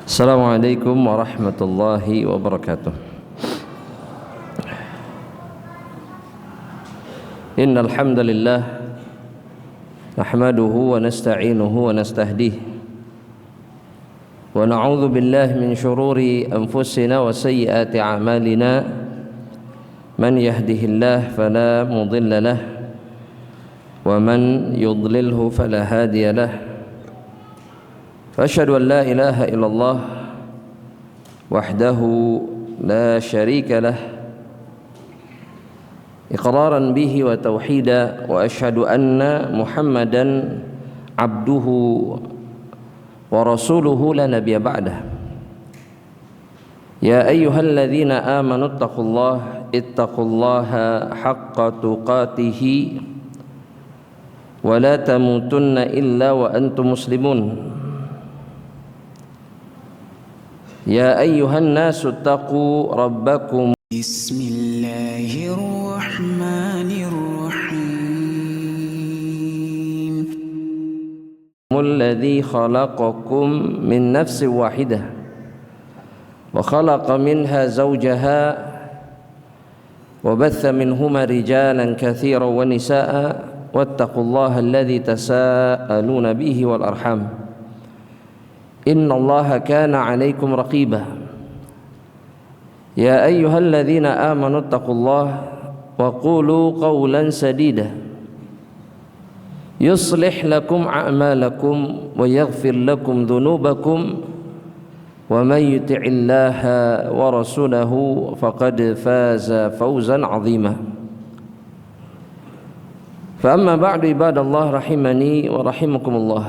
Assalamualaikum warahmatullahi wabarakatuh. Innal hamdalillah nahmaduhu wa nasta'inuhu wa nastahdihi wa na'udzu billahi min shururi anfusina wa sayyiati a'malina. Man yahdihillahu fala mudilla lahu wa man yudlilhu fala hadiya lahu. فأشهد أن لا إله إلا الله وحده لا شريك له إقرارا به وتوحيدا وأشهد أن محمدا عبده ورسوله لا نبي بعده. يا أيها الذين آمنوا اتقوا الله حق تقاته ولا تموتن إلا وأنتم مسلمون. يا أيها الناس اتقوا ربكم بسم الله الرحمن الرحيم الذي خلقكم من نفس واحدة وخلق منها زوجها وبث منهما رجالا كثيرا ونساء واتقوا الله الذي تساءلون به والأرحام إن الله كان عليكم رقيبا. يا أيها الذين آمنوا اتقوا الله وقولوا قولا سديدا يصلح لكم أعمالكم ويغفر لكم ذنوبكم ومن يطع الله ورسوله فقد فاز فوزا عظيما. فأما بعد عباد الله رحمني ورحمكم الله.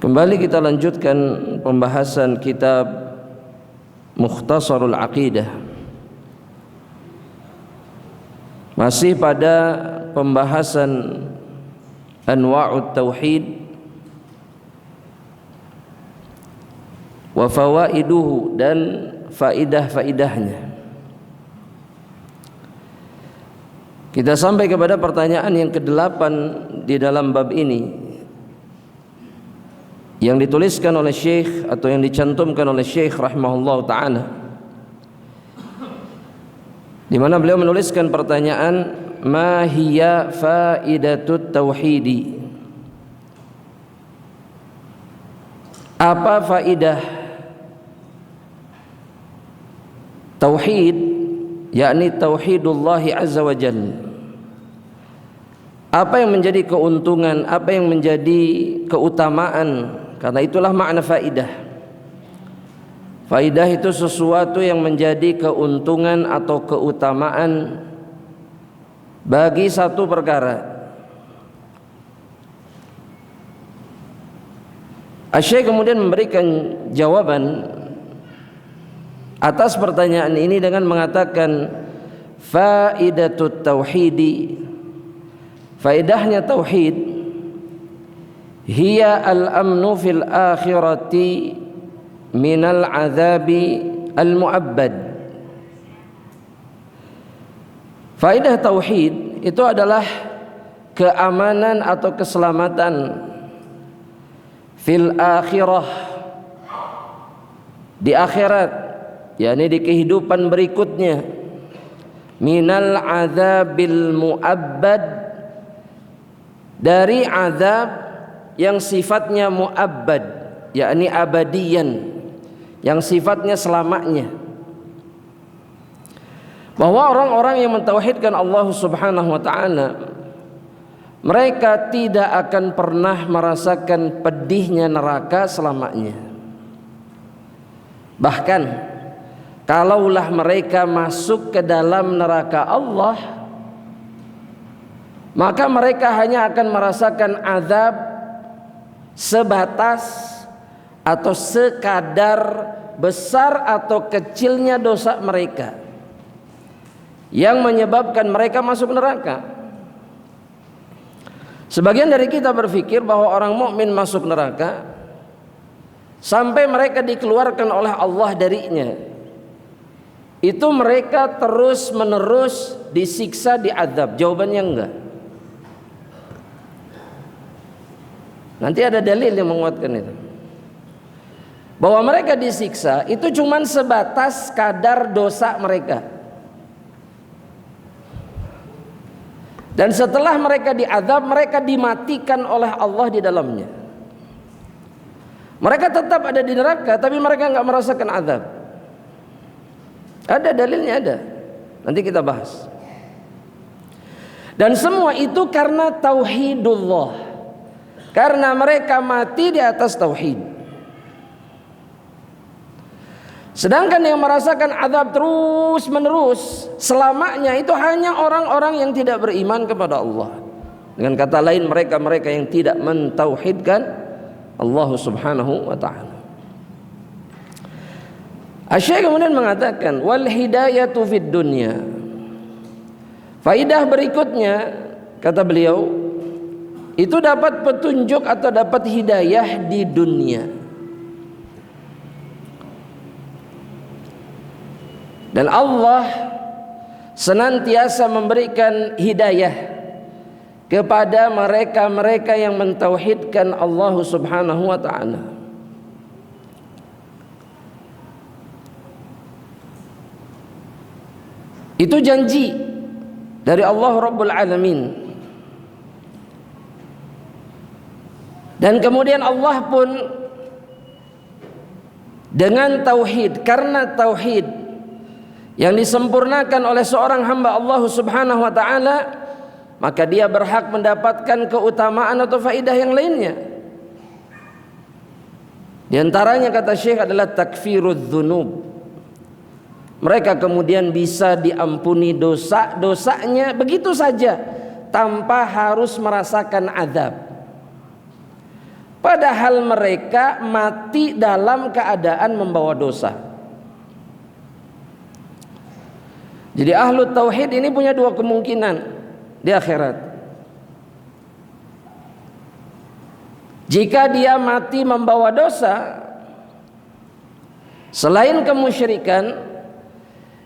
Kembali kita lanjutkan pembahasan kitab Mukhtasarul Aqidah. Masih pada pembahasan Anwa'ut Tauhid wa fawaiduhu dan faidah-faidahnya. Kita sampai kepada pertanyaan yang ke-8 di dalam bab ini, yang dituliskan oleh Syekh atau yang dicantumkan oleh Syekh rahimahullah ta'ala, di mana beliau menuliskan pertanyaan, ma hiya faidatut tauhidi, apa faidah tauhid, yakni tauhidullahi azza wa jalla. Apa yang menjadi keuntungan, apa yang menjadi keutamaan? Karena itulah makna faidah. Faidah itu sesuatu yang menjadi keuntungan atau keutamaan bagi satu perkara. Asy-Syaikh kemudian memberikan jawaban atas pertanyaan ini dengan mengatakan, faidatut tauhidi, faidahnya tauhid, hiya al-amnu fil akhirati minal azabi al-mu'abbad. Faidah tauhid itu adalah keamanan atau keselamatan fil akhirah, di akhirat, yakni di kehidupan berikutnya, minal azabil mu'abbad, dari azab yang sifatnya mu'abbad, yakni abadiyan, yang sifatnya selamanya. Bahwa orang-orang yang mentauhidkan Allah subhanahu wa ta'ala, mereka tidak akan pernah merasakan pedihnya neraka selamanya. Bahkan kalaulah mereka masuk ke dalam neraka Allah, maka mereka hanya akan merasakan azab sebatas atau sekadar besar atau kecilnya dosa mereka yang menyebabkan mereka masuk neraka. Sebagian dari kita berpikir bahwa orang mukmin masuk neraka sampai mereka dikeluarkan oleh Allah darinya, itu mereka terus menerus disiksa, diazab. Jawabannya enggak. Nanti ada dalil yang menguatkan itu. Bahwa mereka disiksa itu cuma sebatas kadar dosa mereka. Dan setelah mereka diazab, mereka dimatikan oleh Allah di dalamnya. Mereka tetap ada di neraka, tapi mereka nggak merasakan azab. Ada dalilnya, ada. Nanti kita bahas. Dan semua itu karena tauhidullah. Karena mereka mati di atas tauhid. Sedangkan yang merasakan azab terus menerus selamanya itu hanya orang-orang yang tidak beriman kepada Allah. Dengan kata lain, mereka-mereka yang tidak mentauhidkan Allah Subhanahu wa ta'ala. Asy-Syaikh kemudian mengatakan wal hidayatu fid dunya. Faidah berikutnya kata beliau, itu dapat petunjuk atau dapat hidayah di dunia. Dan Allah senantiasa memberikan hidayah kepada mereka-mereka yang mentauhidkan Allah Subhanahu wa ta'ala. Itu janji dari Allah Rabbul Alamin. Dan kemudian Allah pun dengan tauhid, karena tauhid yang disempurnakan oleh seorang hamba Allah Subhanahu wa ta'ala, maka dia berhak mendapatkan keutamaan atau faidah yang lainnya. Di antaranya kata Syekh adalah takfirudz dzunub. Mereka kemudian bisa diampuni dosa-dosanya begitu saja tanpa harus merasakan azab. Padahal mereka mati dalam keadaan membawa dosa. Jadi ahlu tauhid ini punya dua kemungkinan di akhirat. Jika dia mati membawa dosa, selain kemusyrikan,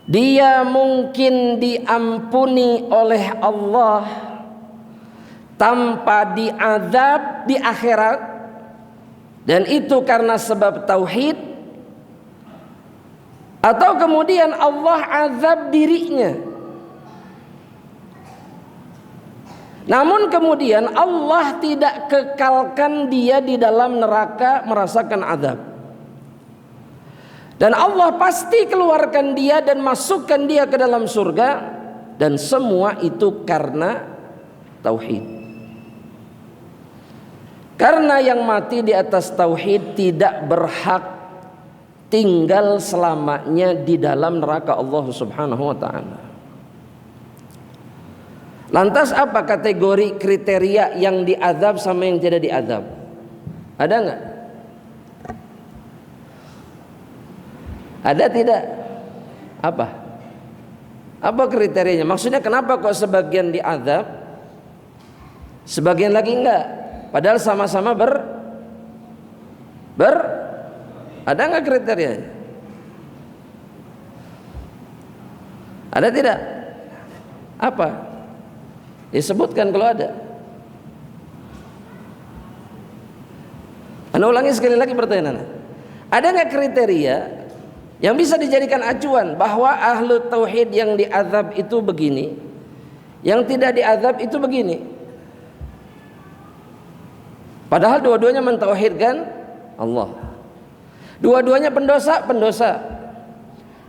dia mungkin diampuni oleh Allah tanpa diazab di akhirat, dan itu karena sebab tauhid. Atau kemudian Allah azab dirinya, namun kemudian Allah tidak kekalkan dia di dalam neraka merasakan azab, dan Allah pasti keluarkan dia dan masukkan dia ke dalam surga. Dan semua itu karena tauhid. Karena yang mati di atas tauhid tidak berhak tinggal selamanya di dalam neraka Allah Subhanahu wa ta'ala. Lantas apa kategori kriteria yang diazab sama yang tidak diazab? Ada enggak? Ada tidak? Apa? Apa kriterianya? Maksudnya kenapa kok sebagian diazab, sebagian lagi enggak? Padahal sama-sama ada nggak kriterianya? Ada tidak? Apa? Disebutkan kalau ada. Anda ulangi sekali lagi pertanyaan. Ada nggak kriteria yang bisa dijadikan acuan bahwa ahlu tauhid yang diazab itu begini, yang tidak diazab itu begini? Padahal dua-duanya mentauhidkan Allah. Dua-duanya pendosa.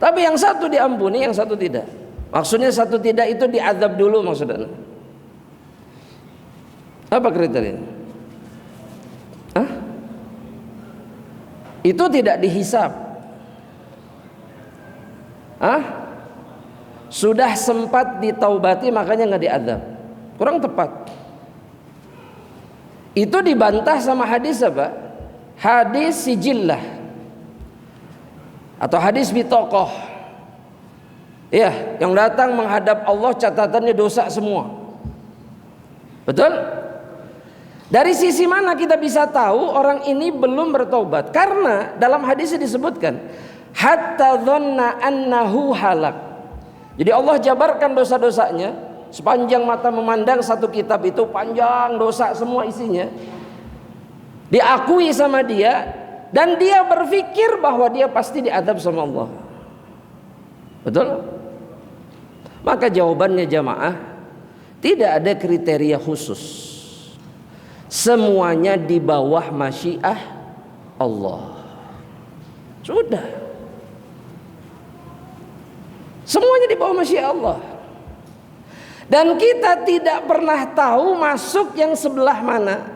Tapi yang satu diampuni, yang satu tidak. Maksudnya satu tidak itu diazab dulu maksudnya. Apa kriterianya? Itu tidak dihisab. Sudah sempat ditaubati makanya nggak diazab. Kurang tepat. Itu dibantah sama hadis apa? Hadis sijillah atau hadis bitokoh, ya, yang datang menghadap Allah catatannya dosa semua. Betul? Dari sisi mana kita bisa tahu orang ini belum bertobat? Karena dalam hadisnya disebutkan hatta dhanna annahu halak. Jadi Allah jabarkan dosa-dosanya sepanjang mata memandang satu kitab itu panjang dosa semua isinya. diakui sama dia, dan dia berpikir bahwa dia pasti diadab sama Allah. Betul? Maka jawabannya jamaah, tidak ada kriteria khusus. Semuanya di bawah masyiah Allah. Sudah. Semuanya di bawah masyiah Allah. Dan kita tidak pernah tahu masuk yang sebelah mana.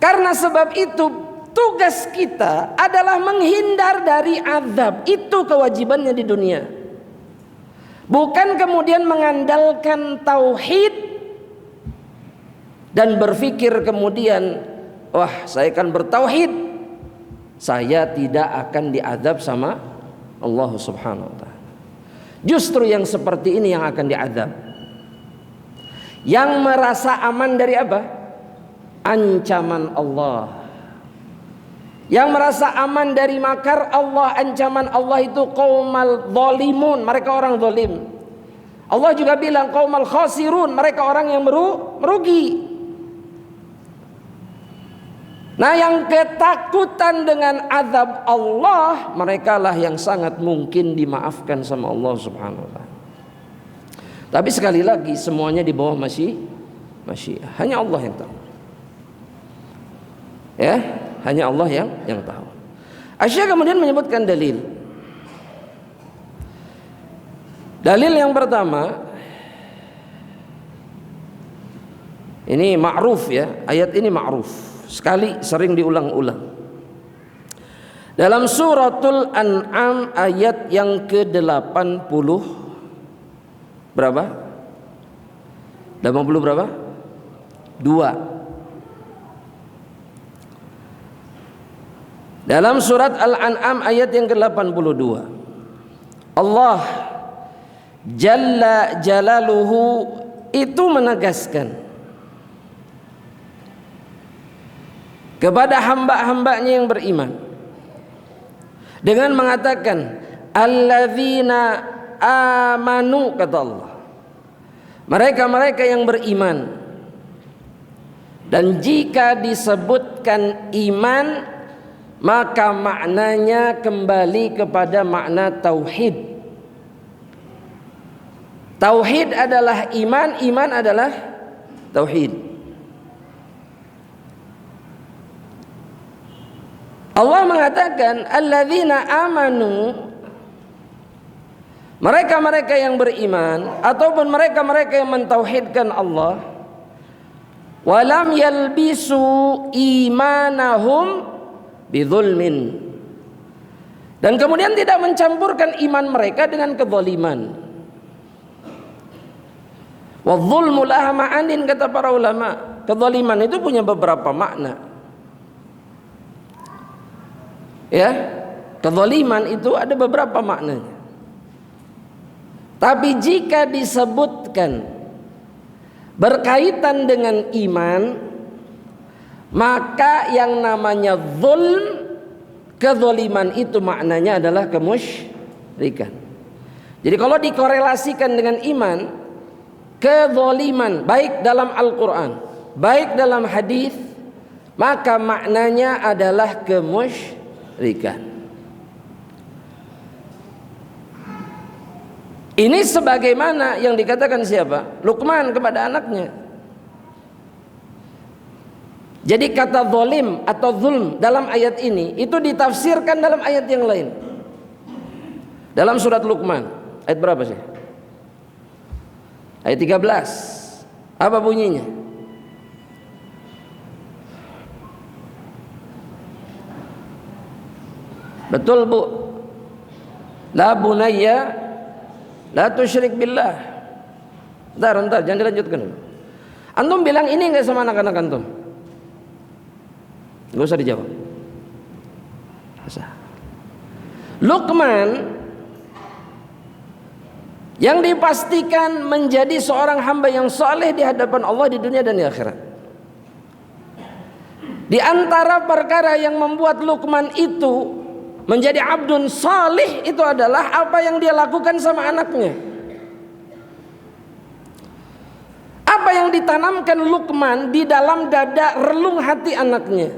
Karena sebab itu tugas kita adalah menghindar dari azab. Itu kewajibannya di dunia. Bukan kemudian mengandalkan tauhid dan berpikir kemudian, wah saya akan bertauhid, saya tidak akan diazab sama Allah Subhanahu wa ta'ala. Justru yang seperti ini yang akan diazab. Yang merasa aman dari apa? Ancaman Allah. Yang merasa aman dari makar Allah, ancaman Allah itu qaumal zalimun, mereka orang zalim. Allah juga bilang qaumal khasirun, mereka orang yang merugi. Nah, yang ketakutan dengan azab Allah, mereka lah yang sangat mungkin dimaafkan sama Allah Subhanahu wa ta'ala. Tapi sekali lagi semuanya di bawah masyiah. Hanya Allah yang tahu. Ya, hanya Allah yang tahu. Asy-Syaikh kemudian menyebutkan dalil. Dalil yang pertama, ini ma'ruf ya, ayat ini ma'ruf. Sekali sering diulang-ulang. Dalam suratul An'am ayat yang ke-80 berapa? 80 berapa? 2. Dalam surat Al-An'am ayat yang ke-82, Allah Jalla Jalaluhu itu menegaskan kepada hamba-hambanya yang beriman dengan mengatakan alladzina amanu, kata Allah, mereka-mereka yang beriman. Dan jika disebutkan iman, maka maknanya kembali kepada makna tauhid. Tauhid adalah iman, iman adalah tauhid. Allah mengatakan alladzina amanu, mereka-mereka yang beriman ataupun mereka-mereka yang mentauhidkan Allah, walam yalbisu imanahum bidzulmin, dan kemudian tidak mencampurkan iman mereka dengan kezaliman. Wadzulmu laha ma'anin, kata para ulama. Kezaliman itu punya beberapa makna. Ya, kezaliman itu ada beberapa maknanya. Tapi jika disebutkan berkaitan dengan iman, maka yang namanya zulm, kezaliman itu maknanya adalah kemusyrikan. Jadi kalau dikorelasikan dengan iman, kezaliman baik dalam Al-Quran, baik dalam hadis, maka maknanya adalah kemusyrikan. Ini sebagaimana yang dikatakan siapa? Luqman kepada anaknya. Jadi kata zalim atau zulm dalam ayat ini itu ditafsirkan dalam ayat yang lain. Dalam surat Luqman, ayat berapa sih? Ayat 13. Apa bunyinya? Betul bu, la bunayya la tusyrik billah. Entar jangan dilanjutkan. Antum bilang ini enggak sama anak-anak antum? Enggak usah dijawab. Luqman yang dipastikan menjadi seorang hamba yang saleh di hadapan Allah di dunia dan di akhirat. Di antara perkara yang membuat Luqman itu menjadi abdun salih itu adalah apa yang dia lakukan sama anaknya. Apa yang yang ditanamkan Luqman di dalam dada relung hati anaknya.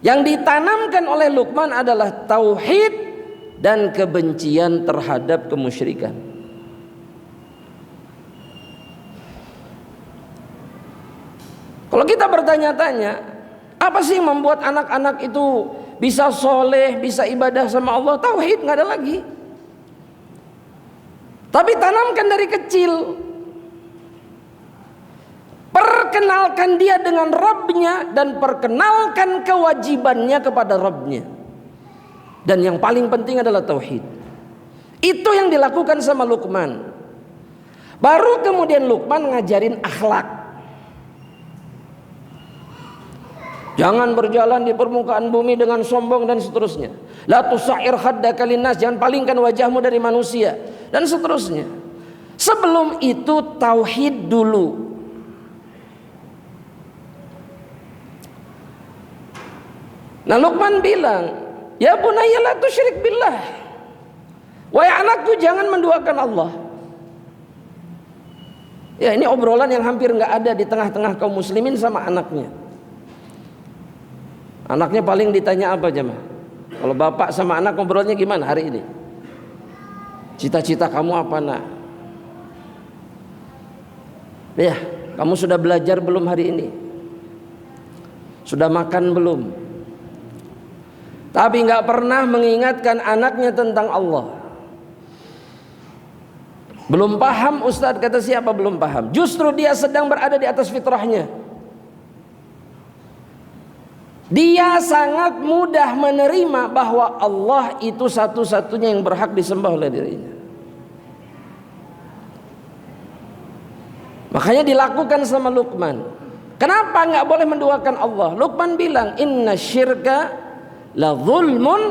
Yang ditanamkan oleh Luqman adalah tauhid dan kebencian terhadap kemusyrikan. Kalau kita bertanya-tanya, apa sih yang membuat anak-anak itu bisa soleh, bisa ibadah sama Allah? Tauhid, nggak ada lagi. Tapi tanamkan dari kecil. Perkenalkan dia dengan Rabbnya dan perkenalkan kewajibannya kepada Rabbnya. Dan yang paling penting adalah tauhid. Itu yang dilakukan sama Luqman. Baru kemudian Luqman ngajarin akhlak. Jangan berjalan di permukaan bumi dengan sombong dan seterusnya. La tusair khaddaka linnas, jangan palingkan wajahmu dari manusia dan seterusnya. Sebelum itu tauhid dulu. Nah, Luqman bilang, "Ya bunayya la tusyrik billah." Wahai anakku, jangan menduakan Allah. Ya, ini obrolan yang hampir nggak ada di tengah-tengah kaum muslimin sama anaknya. Anaknya paling ditanya apa jemaah? Kalau bapak sama anak ngobrolnya gimana hari ini? Cita-cita kamu apa nak? Ya, kamu sudah belajar belum hari ini? Sudah makan belum? Tapi nggak pernah mengingatkan anaknya tentang Allah. Belum paham Ustadz, kata siapa belum paham? Justru dia sedang berada di atas fitrahnya. Dia sangat mudah menerima bahwa Allah itu satu-satunya yang berhak disembah oleh dirinya. Makanya dilakukan sama Luqman. Kenapa nggak boleh menduakan Allah? Luqman bilang, inna syirka la zulmun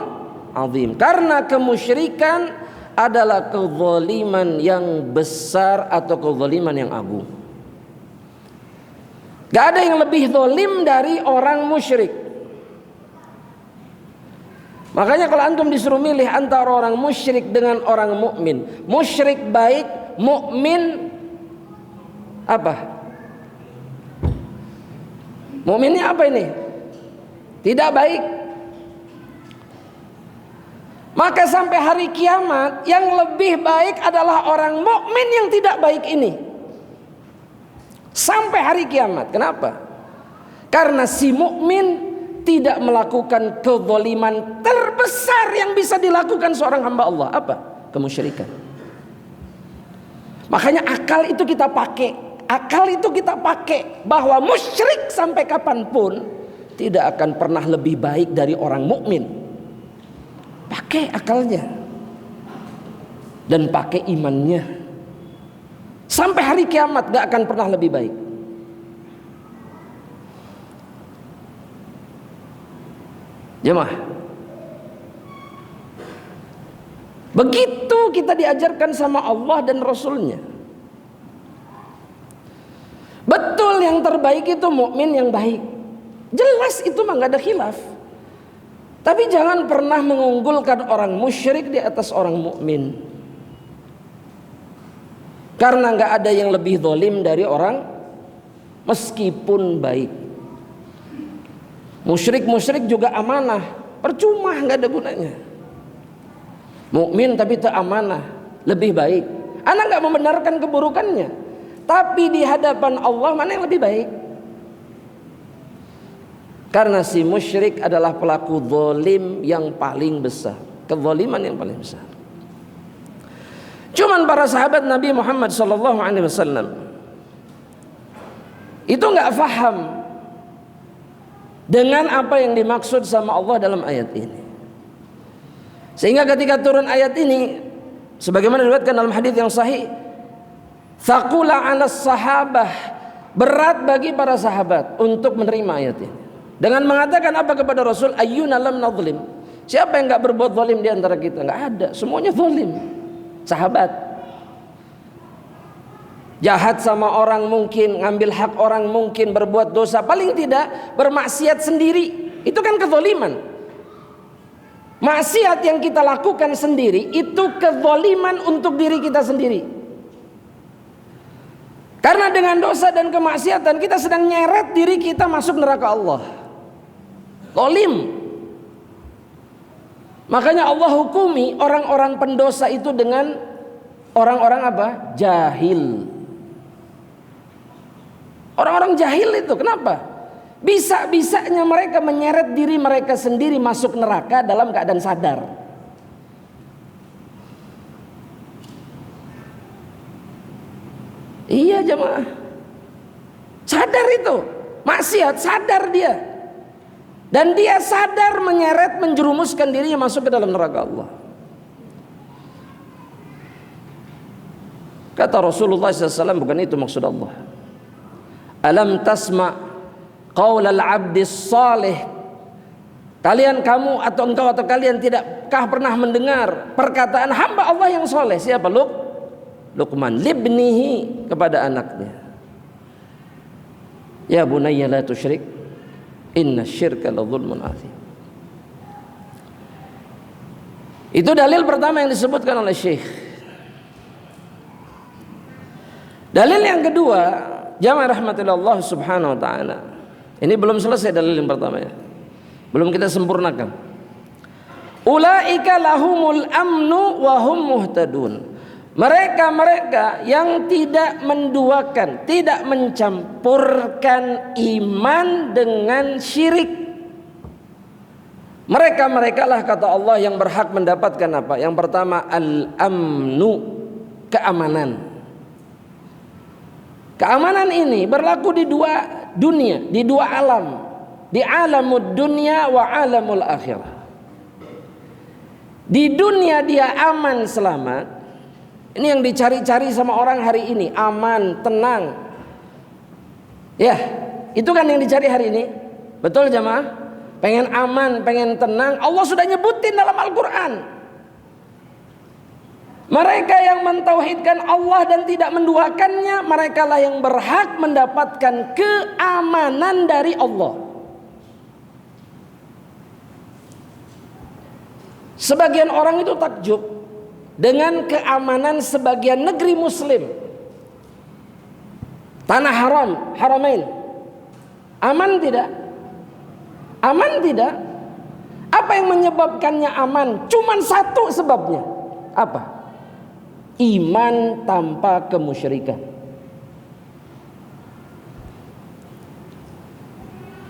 azim. Karena kemusyrikan adalah kezaliman yang besar atau kezaliman yang agung. Gak ada yang lebih zalim dari orang musyrik. Makanya kalau antum disuruh milih antara orang musyrik dengan orang mukmin, musyrik baik, mukmin apa? Mukminnya apa ini? Tidak baik. Maka sampai hari kiamat yang lebih baik adalah orang mukmin yang tidak baik ini. Sampai hari kiamat. Kenapa? Karena si mukmin tidak melakukan kezaliman terbesar yang bisa dilakukan seorang hamba Allah. Apa? Kemusyrikan. Makanya akal itu kita pakai. Akal itu kita pakai bahwa musyrik sampai kapanpun tidak akan pernah lebih baik dari orang mukmin. Pakai akalnya dan pakai imannya. Sampai hari kiamat gak akan pernah lebih baik. Jemaah, begitu kita diajarkan sama Allah dan Rasulnya. Betul, yang terbaik itu mukmin yang baik. Jelas itu mah gak ada khilaf. Tapi jangan pernah mengunggulkan orang musyrik di atas orang mukmin. Karena gak ada yang lebih zalim dari orang meskipun baik. Musyrik juga amanah, percuma, nggak ada gunanya. Mukmin tapi tak amanah, lebih baik. Anak nggak membenarkan keburukannya, tapi di hadapan Allah mana yang lebih baik? Karena si musyrik adalah pelaku zalim yang paling besar, kezaliman yang paling besar. Cuman para sahabat Nabi Muhammad SAW itu nggak faham dengan apa yang dimaksud sama Allah dalam ayat ini. Sehingga ketika turun ayat ini, sebagaimana diriwayatkan dalam hadis yang sahih, thaqula 'alas sahabah, berat bagi para sahabat untuk menerima ayat ini. Dengan mengatakan apa kepada Rasul? Ayyuna lam nadhlim. Siapa yang enggak berbuat zalim di antara kita? Enggak ada, semuanya zalim. Sahabat. Jahat sama orang mungkin, ngambil hak orang mungkin, berbuat dosa, paling tidak bermaksiat sendiri. Itu kan kezaliman. Maksiat yang kita lakukan sendiri itu kezaliman untuk diri kita sendiri. Karena dengan dosa dan kemaksiatan kita sedang nyeret diri kita masuk neraka Allah. Zalim. Makanya Allah hukumi orang-orang pendosa itu dengan orang-orang apa? Jahil. Orang-orang jahil itu kenapa? Bisa-bisanya mereka menyeret diri mereka sendiri masuk neraka dalam keadaan sadar. Iya jemaah. Sadar itu. Maksiat, sadar dia. Dan dia sadar menyeret, menjerumuskan dirinya masuk ke dalam neraka Allah. Kata Rasulullah SAW, bukan itu maksud Allah. Alam tasma' qaulal abdis salih. Kamu atau engkau atau kalian tidakkah pernah mendengar perkataan hamba Allah yang soleh? Siapa? Luqman libnihi, kepada anaknya. Ya bunayya la tusyrik, inna syirka la zulmun azim. Itu dalil pertama yang disebutkan oleh Syekh. Dalil yang kedua, jamaah rahmatillah subhanahu wa ta'ala. Ini belum selesai dalil yang pertama ya. Belum kita sempurnakan. Ulaika lahumul amnu wa hum muhtadun. Mereka yang tidak menduakan, tidak mencampurkan iman dengan syirik. Mereka lah kata Allah yang berhak mendapatkan apa? Yang pertama al-amnu, keamanan. Keamanan ini berlaku di dua dunia, di dua alam. Di alamud dunya wa alamul akhirah. Di dunia dia aman, selamat. Ini yang dicari-cari sama orang hari ini, aman, tenang. Ya, itu kan yang dicari hari ini. Betul jamaah? Pengen aman, pengen tenang. Allah sudah nyebutin dalam Al-Quran. Mereka yang mentauhidkan Allah dan tidak menduakannya, merekalah yang berhak mendapatkan keamanan dari Allah. Sebagian orang itu takjub dengan keamanan sebagian negeri muslim. Tanah haram, haramain. Aman tidak? Aman tidak? Apa yang menyebabkannya aman? Cuman satu sebabnya. Apa? Iman tanpa kemusyrikan.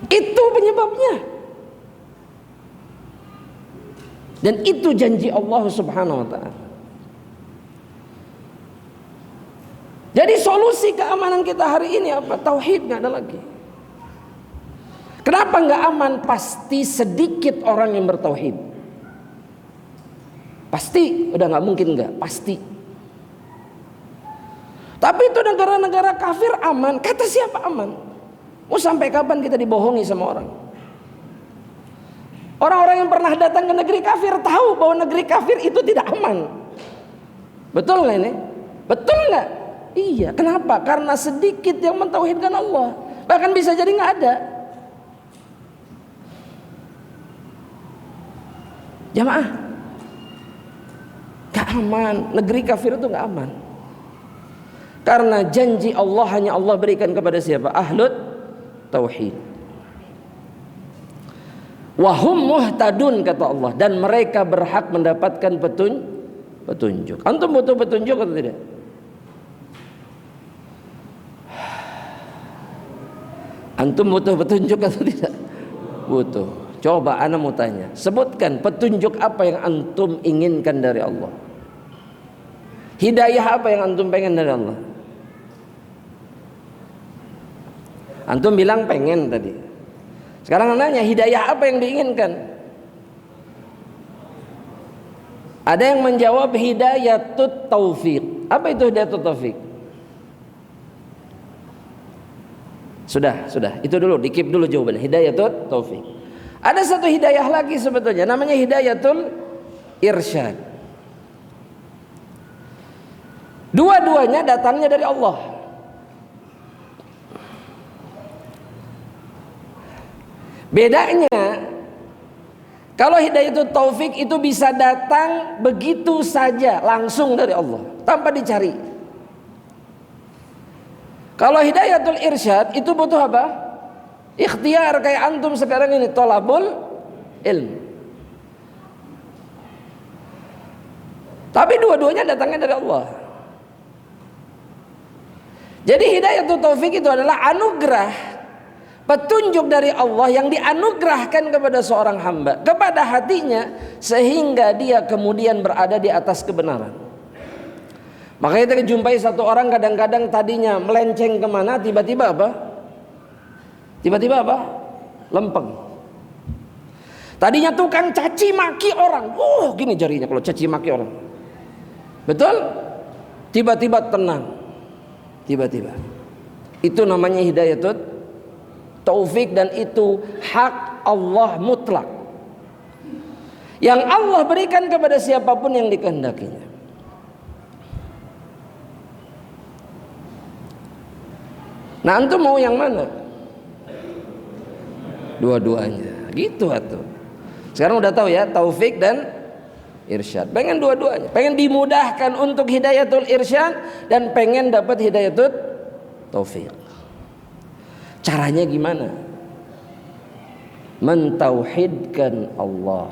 Itu penyebabnya. Dan itu janji Allah Subhanahu wa ta'ala. Jadi solusi keamanan kita hari ini apa? Tauhid, nggak ada lagi. Kenapa nggak aman? Pasti sedikit orang yang bertauhid. Pasti, udah nggak mungkin nggak, pasti. Tapi itu negara-negara kafir aman. Kata siapa aman? Mau sampai kapan kita dibohongi sama orang? Orang-orang yang pernah datang ke negeri kafir tahu bahwa negeri kafir itu tidak aman. Betul nggak ini? Betul nggak? Iya. Kenapa? Karena sedikit yang mentauhidkan Allah. Bahkan bisa jadi nggak ada. Jamaah, nggak aman. Negeri kafir itu nggak aman. Karena janji Allah hanya Allah berikan kepada siapa? Ahlut tauhid. Wahum muhtadun, kata Allah, dan mereka berhak mendapatkan petunjuk. Antum butuh petunjuk atau tidak? Antum butuh petunjuk atau tidak? Butuh. Coba ana mau tanya, sebutkan petunjuk apa yang antum inginkan dari Allah. Hidayah apa yang antum pengen dari Allah? Antum bilang pengen tadi. Sekarang nanya, hidayah apa yang diinginkan? Ada yang menjawab hidayatut taufik. Apa itu hidayatut taufik? Sudah. Itu dulu, dikip dulu jawabannya. Hidayatut taufik. Ada satu hidayah lagi sebetulnya, namanya hidayatul irsyad. Dua-duanya datangnya dari Allah. Bedanya, kalau hidayatul taufik itu bisa datang begitu saja, langsung dari Allah, tanpa dicari. Kalau hidayatul irsyad itu butuh apa? Ikhtiar, kayak antum sekarang ini, thalabul ilm. Tapi dua-duanya datangnya dari Allah. Jadi hidayatul taufik itu adalah anugerah, petunjuk dari Allah yang dianugerahkan kepada seorang hamba, kepada hatinya, sehingga dia kemudian berada di atas kebenaran. Makanya kita jumpai satu orang kadang-kadang tadinya melenceng kemana, tiba-tiba apa? Tiba-tiba apa? Lempeng. Tadinya tukang caci maki orang, gini jarinya kalau caci maki orang. Betul? Tiba-tiba tenang. Tiba-tiba. Itu namanya hidayatul taufik, dan itu hak Allah mutlak yang Allah berikan kepada siapapun yang dikehendakinya. Nah, antum mau yang mana? Dua-duanya. Gitu atuh. Sekarang udah tahu ya, taufik dan irsyad. Pengen dua-duanya. Pengen dimudahkan untuk hidayatul irsyad dan pengen dapat hidayatul taufik. Caranya gimana? Mentauhidkan Allah.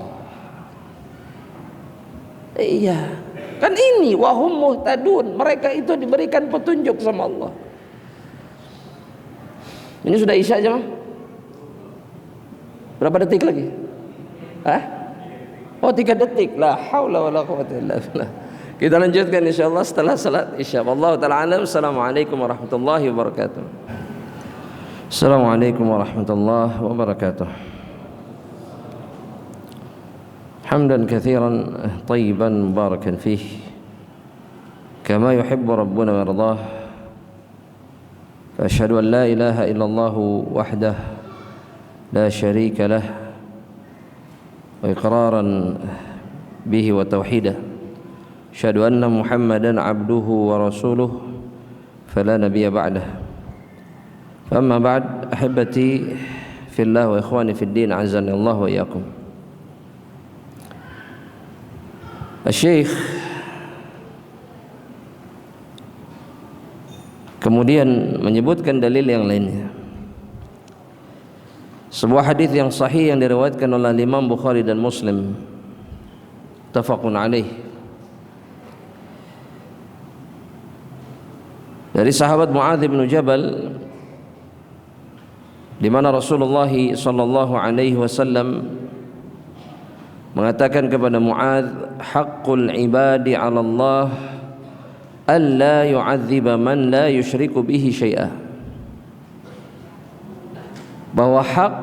Iya. Kan ini wahum muhtadun. Mereka itu diberikan petunjuk sama Allah. Ini sudah isya aja, Bang? Berapa detik lagi? Hah? 3 detik. La haula wala quwwata illa billah. Kita lanjutkan insyaallah setelah salat isya. Wallahu taala alam. Assalamualaikum warahmatullahi wabarakatuh. Assalamualaikum warahmatullahi wabarakatuh. Hamdan katsiran tayyiban mubarakan fihi kama yuhibbu rabbuna wa yardah. فأشهد أن لا إله إلا الله وحده لا شريك له وإقرارا به وتوحيدا أشهد أن محمدا عبده ورسوله فلا نبي بعده فأما بعد أحبتي في الله وإخواني في الدين عزني الله وإياكم. الشيخ kemudian menyebutkan dalil yang lainnya. Sebuah hadis yang sahih yang diriwayatkan oleh Imam Bukhari dan Muslim, muttafaqun alaih, dari sahabat Muadz bin Jabal, di mana Rasulullah sallallahu alaihi wasallam mengatakan kepada Muadz, haqqul ibadi 'ala Allah alla yu'adziba man la yusyriku bihi syai'a, bahwa hak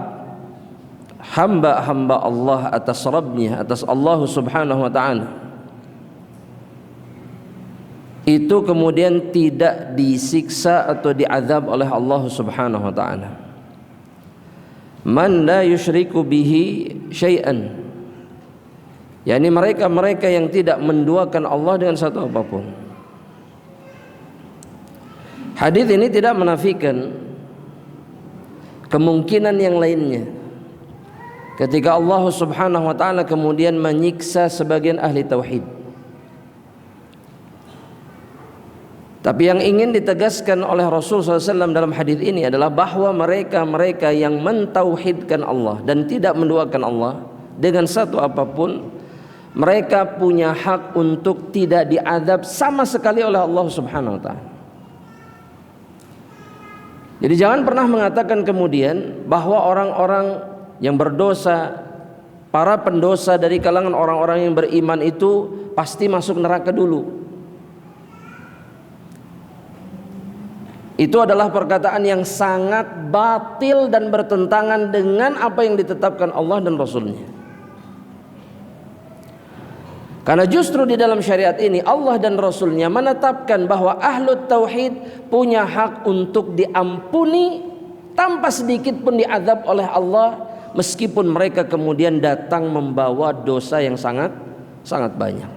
hamba-hamba Allah atas Rabbnya, atas Allah subhanahu wa ta'ala, itu kemudian tidak disiksa atau diazab oleh Allah subhanahu wa ta'ala. Man la yusyriku bihi syai'an, yakni mereka-mereka yang tidak menduakan Allah dengan satu apapun. Hadis ini tidak menafikan kemungkinan yang lainnya, ketika Allah subhanahu wa ta'ala kemudian menyiksa sebagian ahli tauhid. Tapi yang ingin ditegaskan oleh Rasulullah SAW dalam hadis ini adalah bahwa mereka-mereka yang mentauhidkan Allah dan tidak menduakan Allah dengan satu apapun, mereka punya hak untuk tidak diazab sama sekali oleh Allah subhanahu wa ta'ala. Jadi jangan pernah mengatakan kemudian bahwa orang-orang yang berdosa, para pendosa dari kalangan orang-orang yang beriman itu pasti masuk neraka dulu. Itu adalah perkataan yang sangat batil dan bertentangan dengan apa yang ditetapkan Allah dan Rasulnya. Karena justru di dalam syariat ini Allah dan Rasulnya menetapkan bahwa ahlut tauhid punya hak untuk diampuni tanpa sedikit pun diazab oleh Allah, meskipun mereka kemudian datang membawa dosa yang sangat banyak.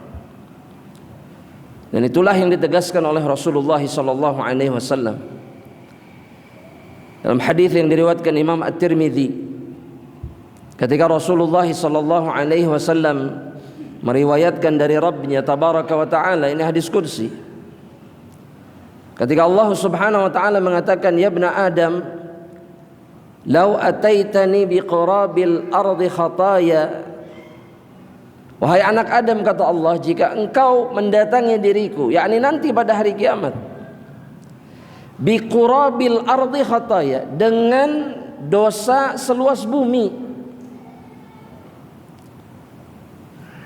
Dan itulah yang ditegaskan oleh Rasulullah SAW dalam hadis yang diriwayatkan Imam At-Tirmidzi, ketika Rasulullah SAW meriwayatkan dari Rabbnya tabaraka wa ta'ala, ini hadis qudsi, Ketika Allah Subhanahu wa taala mengatakan, "Ya ibna Adam, law ataitani biqurabil ardi khataya." Wahai anak Adam, kata Allah, jika engkau mendatangi diriku, yakni nanti pada hari kiamat, biqurabil ardi khataya, dengan dosa seluas bumi,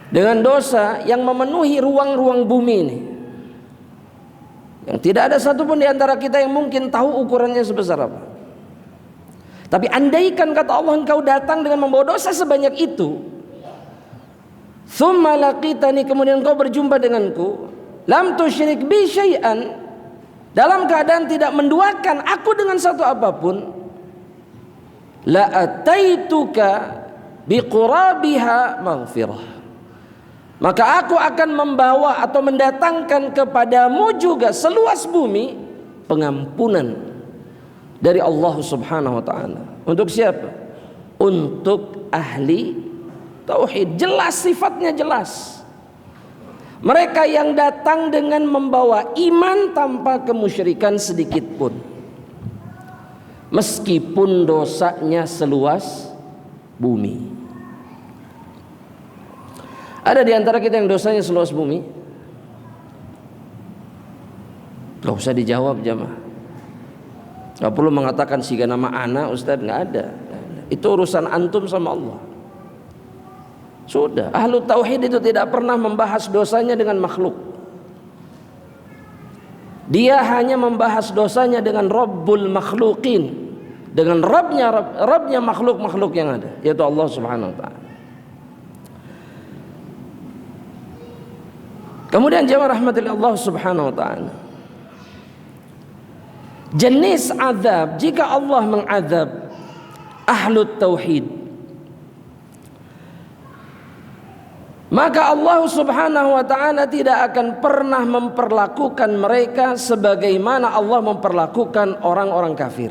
dengan dosa yang memenuhi ruang-ruang bumi ini, yang tidak ada satupun di antara kita yang mungkin tahu ukurannya sebesar apa. Tapi andaikan, kata Allah, engkau datang dengan membawa dosa sebanyak itu, tsumma laqitani, kemudian engkau berjumpa denganku, lam tusyrik bi syai'an, dalam keadaan tidak menduakan aku dengan satu apapun, la ataituka biqurabiha maghfirah, maka aku akan membawa atau mendatangkan kepadamu juga seluas bumi pengampunan dari Allah Subhanahu wa taala. Untuk siapa? Untuk ahli tauhid. Jelas sifatnya, jelas. Mereka yang datang dengan membawa iman tanpa kemusyrikan sedikit pun, meskipun dosanya seluas bumi. Ada di antara kita yang dosanya seluas bumi? Gak usah dijawab jamaah. Gak perlu mengatakan siga nama ana Ustaz, gak ada. Itu urusan antum sama Allah. Sudah, ahlu tauhid itu tidak pernah membahas dosanya dengan makhluk. Dia hanya membahas dosanya dengan Rabbul makhluqin, dengan Rabbnya makhluk-makhluk yang ada, yaitu Allah Subhanahu wa ta'ala. Kemudian jemaah rahmatillah Allah Subhanahu wa ta'ala, jenis azab jika Allah mengazab ahlut tauhid, maka Allah Subhanahu wa ta'ala tidak akan pernah memperlakukan mereka sebagaimana Allah memperlakukan orang-orang kafir.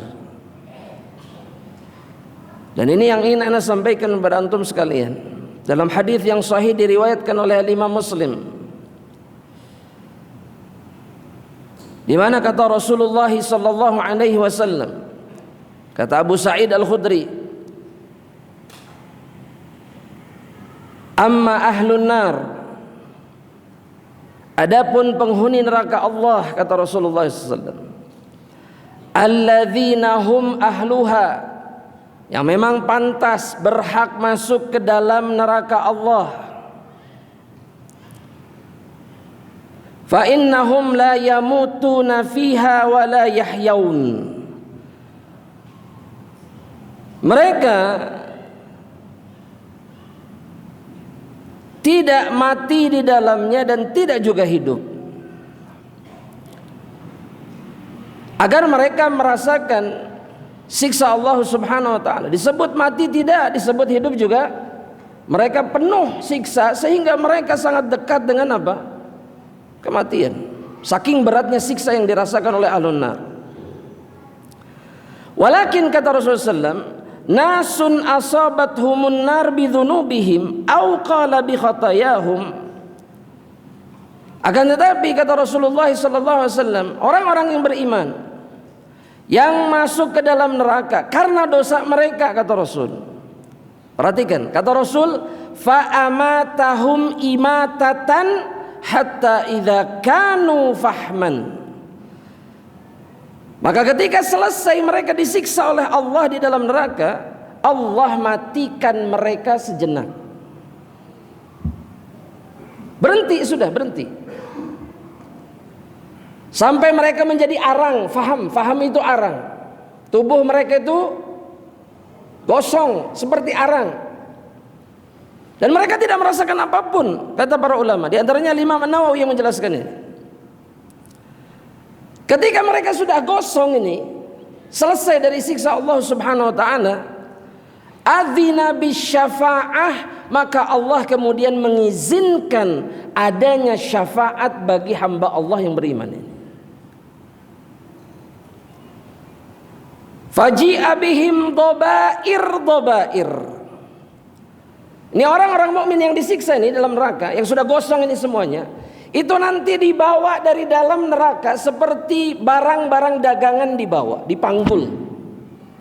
Dan ini yang ingin Anda sampaikan kepada antum sekalian. Dalam hadis yang sahih diriwayatkan oleh Imam Muslim, di mana kata Rasulullah sallallahu alaihi wasallam, kata Abu Sa'id Al-Khudri, amma ahlun nar, adapun penghuni neraka Allah, kata Rasulullah sallallahu alaihi wasallam, alladzina hum ahluha, yang memang pantas berhak masuk ke dalam neraka Allah, fa innahum la yamutuna fiha wa la yahyaun, mereka tidak mati di dalamnya dan tidak juga hidup, agar mereka merasakan siksa Allah Subhanahu wa ta'ala. Disebut mati tidak, disebut hidup juga, mereka penuh siksa sehingga mereka sangat dekat dengan apa? Kematian. Saking beratnya siksa yang dirasakan oleh ahlun nar. Walakin, kata Rasulullah SAW, nasun asabathumun nar bidhunubihim au qala bi khatayahum, akan tetapi, kata Rasulullah SAW, orang-orang yang beriman yang masuk ke dalam neraka karena dosa mereka, kata Rasul. Perhatikan, kata Rasul, fa amatahum imatatan hatta idza kanu fahman, maka ketika selesai mereka disiksa oleh Allah di dalam neraka, Allah matikan mereka sejenak. Berhenti, sudah berhenti, sampai mereka menjadi arang. Faham itu arang. Tubuh mereka itu gosong seperti arang, dan mereka tidak merasakan apapun, kata para ulama. Di antaranya Imam An-Nawawi yang menjelaskan ini. Ketika mereka sudah gosong ini, selesai dari siksa Allah Subhanahu wa ta'ala, adzina bisyafa'ah, maka Allah kemudian mengizinkan adanya syafaat bagi hamba Allah yang beriman ini. Faji'a bihim dhabair. Ini orang-orang mukmin yang disiksa ini dalam neraka, yang sudah gosong ini semuanya, itu nanti dibawa dari dalam neraka seperti barang-barang dagangan dibawa, dipanggul,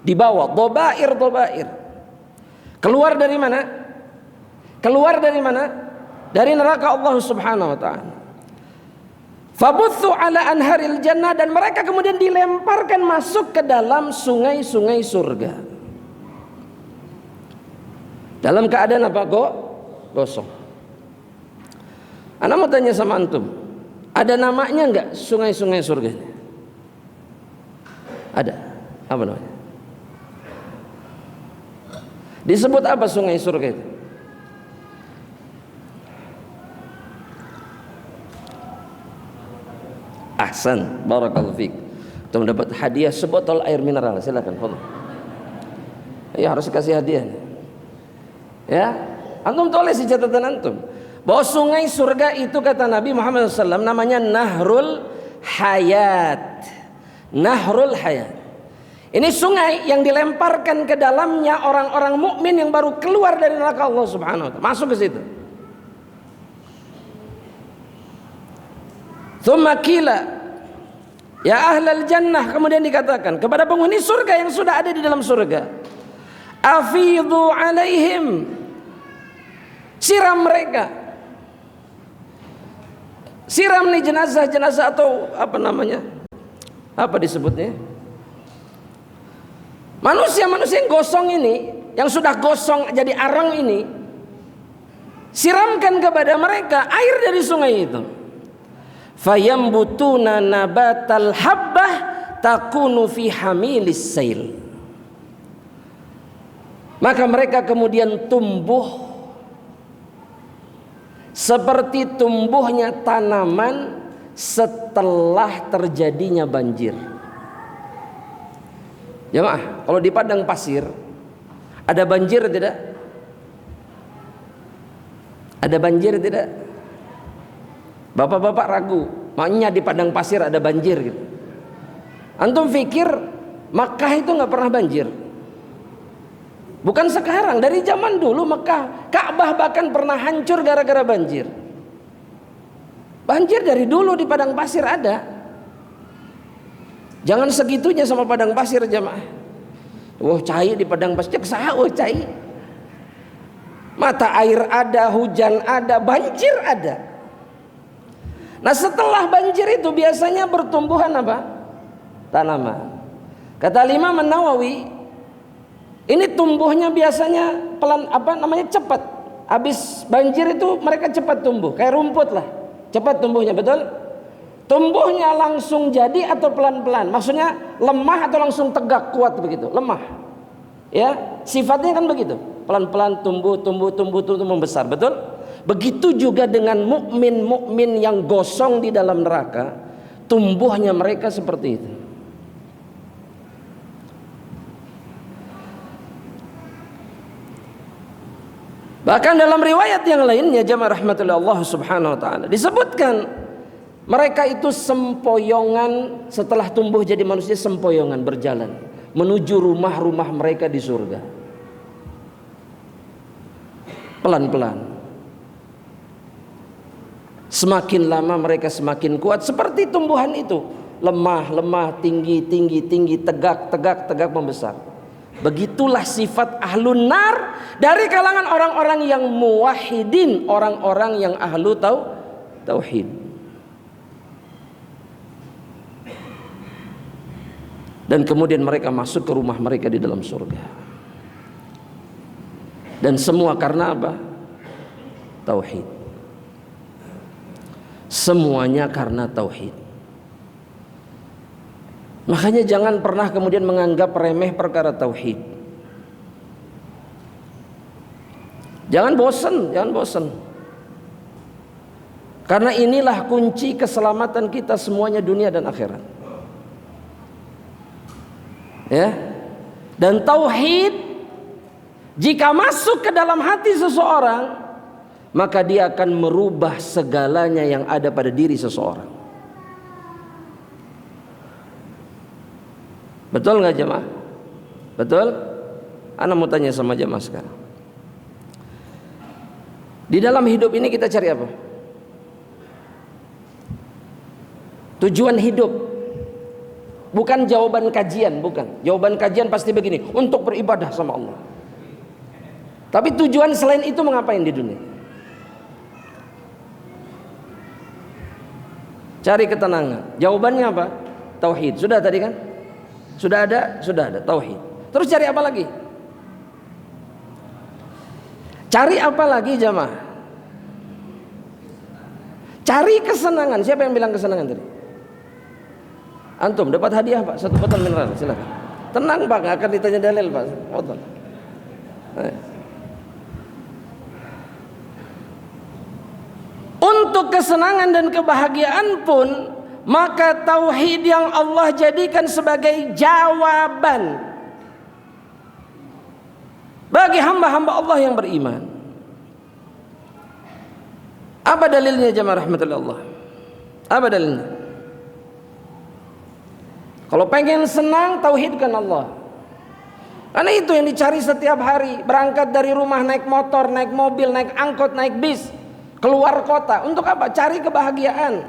dibawa, dobair. Keluar dari mana? Keluar dari mana? Dari neraka Allah Subhanahu wa taala. Fabuthu ala anharil jannah, dan mereka kemudian dilemparkan masuk ke dalam sungai-sungai surga. Dalam keadaan apa? Gosong. Ana mau tanya sama antum, ada namanya enggak sungai-sungai surga? Ada. Apa namanya? Disebut apa sungai surga itu? Ahsan, barakallahu fiik. Untuk mendapat hadiah sebotol air mineral, silakan. Fadhil. Ya, harus kasih hadiah. Ya, antum tulis di catatan antum bahwa sungai surga itu kata Nabi Muhammad SAW namanya Nahrul Hayat. Nahrul Hayat. Ini sungai yang dilemparkan ke dalamnya orang-orang mukmin yang baru keluar dari neraka Allah Subhanahu wa taala, masuk ke situ. Tsumma qila ya ahlal jannah, kemudian dikatakan kepada penghuni surga yang sudah ada di dalam surga, afidhu alaihim, siram mereka, siram nih jenazah-jenazah atau apa namanya, apa disebutnya, manusia-manusia yang gosong ini, yang sudah gosong jadi arang ini, siramkan kepada mereka air dari sungai itu. Fayambutuna nabatal habbah takunu fi hamilis sail, maka mereka kemudian tumbuh seperti tumbuhnya tanaman setelah terjadinya banjir. Jemaah, kalau di padang pasir ada banjir tidak? Ada banjir tidak? Bapak-bapak ragu, maknya di padang pasir ada banjir gitu. Antum pikir Makkah itu nggak pernah banjir? Bukan sekarang, dari zaman dulu Makkah, Ka'bah bahkan pernah hancur gara-gara banjir. Banjir dari dulu di padang pasir ada. Jangan segitunya sama padang pasir jemaah. Wah, cai di padang pasir, wah cai. Mata air ada, hujan ada, banjir ada. Nah, setelah banjir itu biasanya bertumbuhan apa? Tanaman. Kata Imam An-Nawawi, ini tumbuhnya biasanya pelan, apa namanya, cepat. Habis banjir itu mereka cepat tumbuh, kayak rumput lah, cepat tumbuhnya, betul? Tumbuhnya langsung jadi atau pelan-pelan? Maksudnya lemah atau langsung tegak kuat begitu? Lemah. Ya, sifatnya kan begitu. Pelan-pelan tumbuh membesar, betul? Begitu juga dengan mukmin yang gosong di dalam neraka, tumbuhnya mereka seperti itu. Bahkan dalam riwayat yang lainnya jamaah rahmatullah Allah Subhanahu wa taala disebutkan mereka itu sempoyongan, setelah tumbuh jadi manusia sempoyongan berjalan menuju rumah-rumah mereka di surga. Pelan-pelan. Semakin lama mereka semakin kuat seperti tumbuhan itu, lemah, tinggi, tegak membesar. Begitulah sifat ahlun nar dari kalangan orang-orang yang muwahhidin, orang-orang yang ahlu tauhid. Dan kemudian mereka masuk ke rumah mereka di dalam surga. Dan semua karena apa? Tauhid. Semuanya karena tauhid. Makanya jangan pernah kemudian menganggap remeh perkara tauhid. Jangan bosan. Karena inilah kunci keselamatan kita semuanya, dunia dan akhirat. Ya. Dan tauhid jika masuk ke dalam hati seseorang, maka dia akan merubah segalanya yang ada pada diri seseorang. Betul nggak jemaah? Betul? Ana mau tanya sama jemaah sekarang. Di dalam hidup ini kita cari apa? tujuan hidup. Bukan jawaban kajian, bukan. Jawaban kajian pasti begini, untuk beribadah sama Allah. Tapi tujuan selain itu mengapain di dunia? Cari ketenangan. Jawabannya apa? Tauhid. Sudah tadi kan? Sudah ada? Sudah ada. Tauhid. Terus cari apa lagi? Cari apa lagi jamaah? Cari kesenangan. Siapa yang bilang kesenangan tadi? Antum dapat hadiah Pak, 1 botol mineral, silakan. Tenang Pak, nggak akan ditanya dalil Pak. Botol. Untuk kesenangan dan kebahagiaan pun, maka tauhid yang Allah jadikan sebagai jawaban bagi hamba-hamba Allah yang beriman. Apa dalilnya jemaah rahmatullah Allah? Apa dalilnya? Kalau pengen senang, tauhidkan Allah. Karena itu yang dicari setiap hari. Berangkat dari rumah naik motor, naik mobil, naik angkot, naik bis, keluar kota. Untuk apa? Cari kebahagiaan.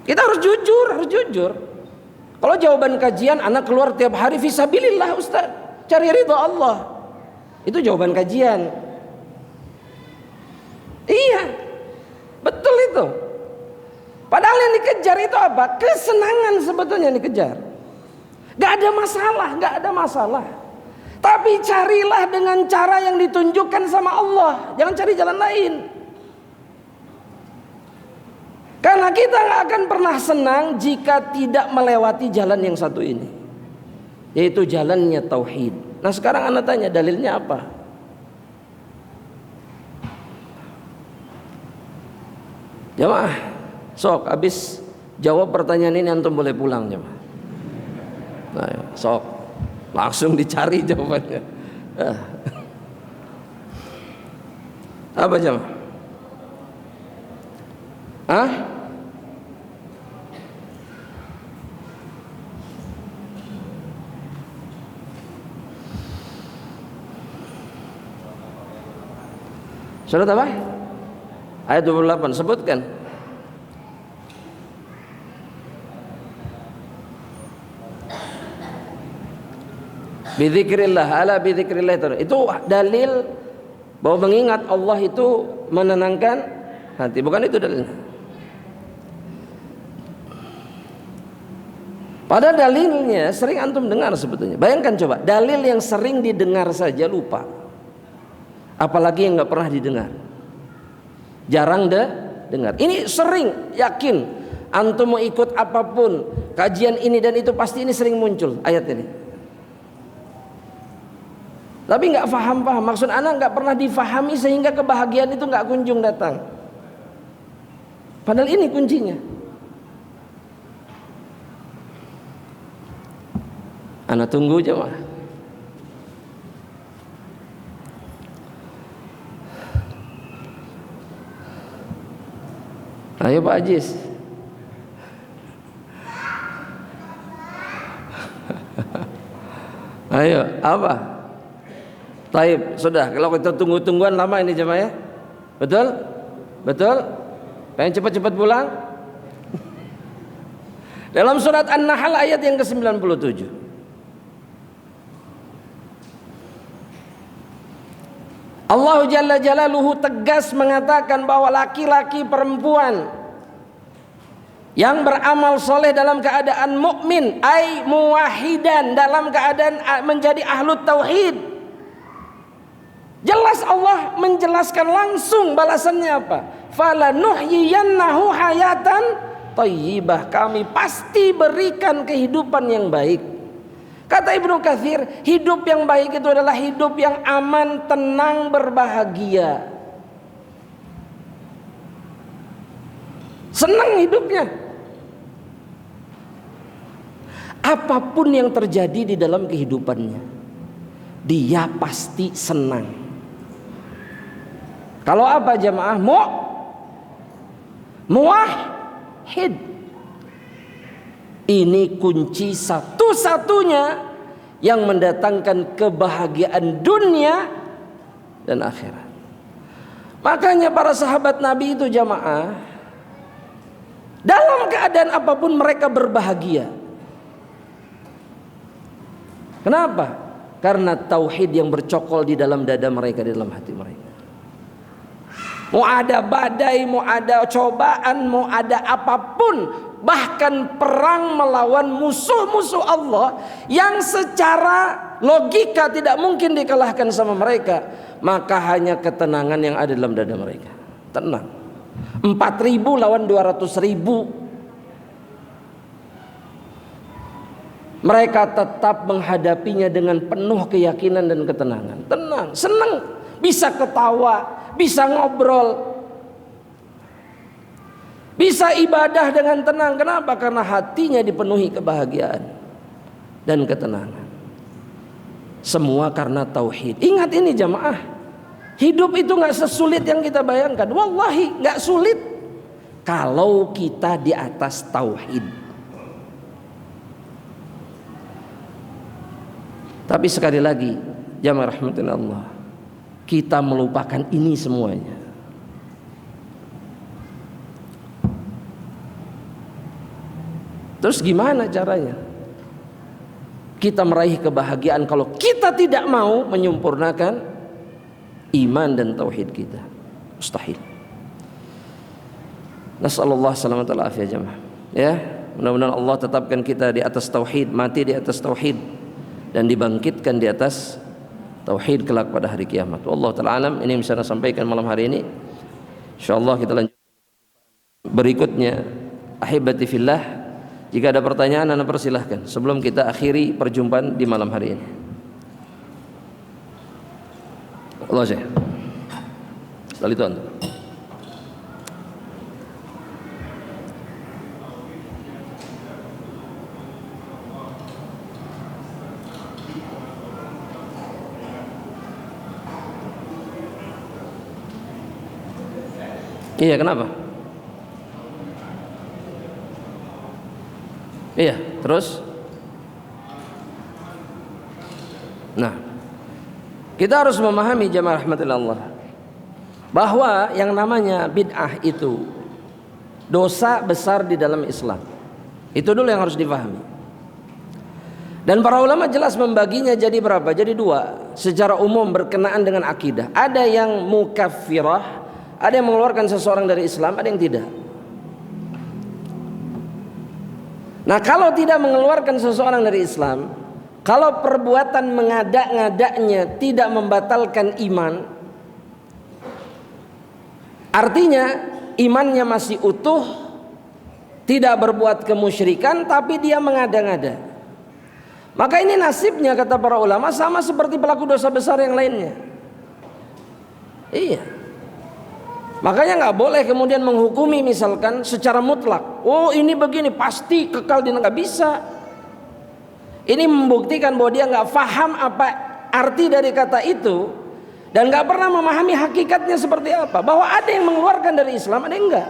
Kita harus jujur, harus jujur. Kalau jawaban kajian, anak keluar tiap hari fisabilillah Ustaz, cari ridha Allah. Itu jawaban kajian. Iya, betul itu. Padahal yang dikejar itu apa? Kesenangan sebetulnya yang dikejar. Gak ada masalah, gak ada masalah. Tapi carilah dengan cara yang ditunjukkan sama Allah. Jangan cari jalan lain. Karena kita gak akan pernah senang jika tidak melewati jalan yang satu ini, yaitu jalannya tauhid. Nah sekarang anda tanya dalilnya apa? Jamaah, sok habis jawab pertanyaan ini antum boleh pulang jemaah. Nah, sok langsung dicari jawabannya. Apa jemaah? Hah? Surat apa? Ayat 28 sebutkan. Bidzikrillah, ala bidzikrillah itu dalil bahwa mengingat Allah itu menenangkan hati. Bukan itu dalilnya. Pada dalilnya sering antum dengar sebetulnya. Bayangkan coba, dalil yang sering didengar saja lupa. Apalagi yang nggak pernah didengar. Jarang dengar. Ini sering, yakin antum mau ikut apapun kajian ini dan itu pasti ini sering muncul ayat ini. Tapi nggak paham. Maksud anak nggak pernah difahami sehingga kebahagiaan itu nggak kunjung datang. Padahal ini kuncinya. Anak tunggu jemaah. Ayo Pak Ajis. Ayo, apa? Taib, sudah. Kalau kita tunggu-tungguan lama ini jemaah ya. Betul? Betul? Pengen cepat-cepat pulang? Dalam surat An-Nahl ayat yang ke-97. Allah Jalla Jalaluhu tegas mengatakan bahwa laki-laki perempuan yang beramal soleh dalam keadaan mukmin, ai muwahidan, dalam keadaan menjadi ahlut tauhid. Jelas Allah menjelaskan langsung balasannya apa? Falanuhyiyannahu hayatan thayyibah, kami pasti berikan kehidupan yang baik. Kata Ibnu Katsir, hidup yang baik itu adalah hidup yang aman, tenang, berbahagia. Senang hidupnya. Apapun yang terjadi di dalam kehidupannya, dia pasti senang. Kalau apa jamaah? Muwahhid. Ini kunci satu-satunya yang mendatangkan kebahagiaan dunia dan akhirat. Makanya para sahabat Nabi itu jamaah, dalam keadaan apapun mereka berbahagia. Kenapa? Karena tauhid yang bercokol di dalam dada mereka, di dalam hati mereka. Mau ada badai, mau ada cobaan, mau ada apapun, bahkan perang melawan musuh-musuh Allah yang secara logika tidak mungkin dikalahkan sama mereka, maka hanya ketenangan yang ada dalam dada mereka. Tenang. 4.000 lawan 200.000. Mereka tetap menghadapinya dengan penuh keyakinan dan ketenangan. Tenang, senang, bisa ketawa, bisa ngobrol, bisa ibadah dengan tenang. Kenapa? Karena hatinya dipenuhi kebahagiaan dan ketenangan. Semua karena tauhid. Ingat ini jamaah, hidup itu gak sesulit yang kita bayangkan. Wallahi gak sulit kalau kita di atas tauhid. Tapi sekali lagi, jamaah rahmatillah Allah, kita melupakan ini semuanya. Terus gimana caranya kita meraih kebahagiaan kalau kita tidak mau menyempurnakan iman dan tauhid kita? Mustahil. Nasallallahu salamata wal afiyah jamaah. Ya, mudah-mudahan Allah tetapkan kita di atas tauhid, mati di atas tauhid, dan dibangkitkan di atas tauhid kelak pada hari kiamat. Wallahu ta'ala alam. Ini yang bisa saya sampaikan malam hari ini. Insyaallah kita lanjut berikutnya. Ahibati fillah, jika ada pertanyaan anda persilahkan sebelum kita akhiri perjumpaan di malam hari ini. Allah Syekh. Sekali itu anda. Iya, kenapa? Iya, terus? Nah, kita harus memahami jamaah rahmatillah Allah, bahwa yang namanya bid'ah itu dosa besar di dalam Islam. Itu dulu yang harus dipahami. Dan para ulama jelas membaginya jadi berapa? Jadi dua, secara umum berkenaan dengan akidah. Ada yang mukaffirah, ada yang mengeluarkan seseorang dari Islam, ada yang tidak. Nah, kalau tidak mengeluarkan seseorang dari Islam, kalau perbuatan mengadak-ngadaknya tidak membatalkan iman, artinya imannya masih utuh, tidak berbuat kemusyrikan, tapi dia mengada-ngada. Maka ini nasibnya, kata para ulama, sama seperti pelaku dosa besar yang lainnya. Iya. Makanya nggak boleh kemudian menghukumi misalkan secara mutlak. Oh ini begini pasti kekal di neraka, bisa. Ini membuktikan bahwa dia nggak paham apa arti dari kata itu dan nggak pernah memahami hakikatnya seperti apa. Bahwa ada yang mengeluarkan dari Islam, ada yang enggak.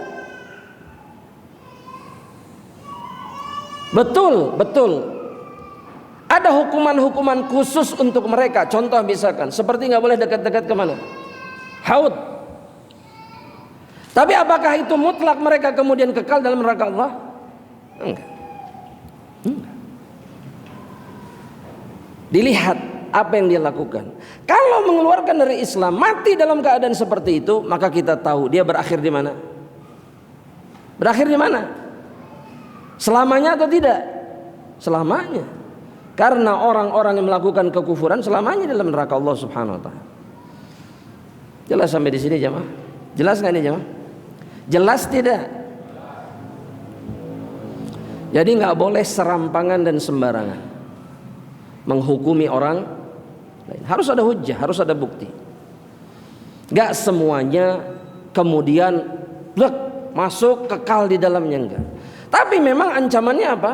Betul. Ada hukuman-hukuman khusus untuk mereka. Contoh misalkan seperti nggak boleh dekat-dekat kemana? Haud. Tapi apakah itu mutlak mereka kemudian kekal dalam neraka Allah? Enggak. Dilihat apa yang dia lakukan. Kalau mengeluarkan dari Islam, mati dalam keadaan seperti itu, maka kita tahu dia berakhir di mana? Berakhir di mana? Selamanya atau tidak? Selamanya. Karena orang-orang yang melakukan kekufuran selamanya dalam neraka Allah Subhanahu wa taala. Jelas sampai di sini jemaah? Jelas enggak ini jemaah? Jelas tidak? Jadi nggak boleh serampangan dan sembarangan menghukumi orang lain. Harus ada hujjah, harus ada bukti. Nggak semuanya kemudian masuk kekal di dalamnya, enggak. Tapi memang ancamannya apa?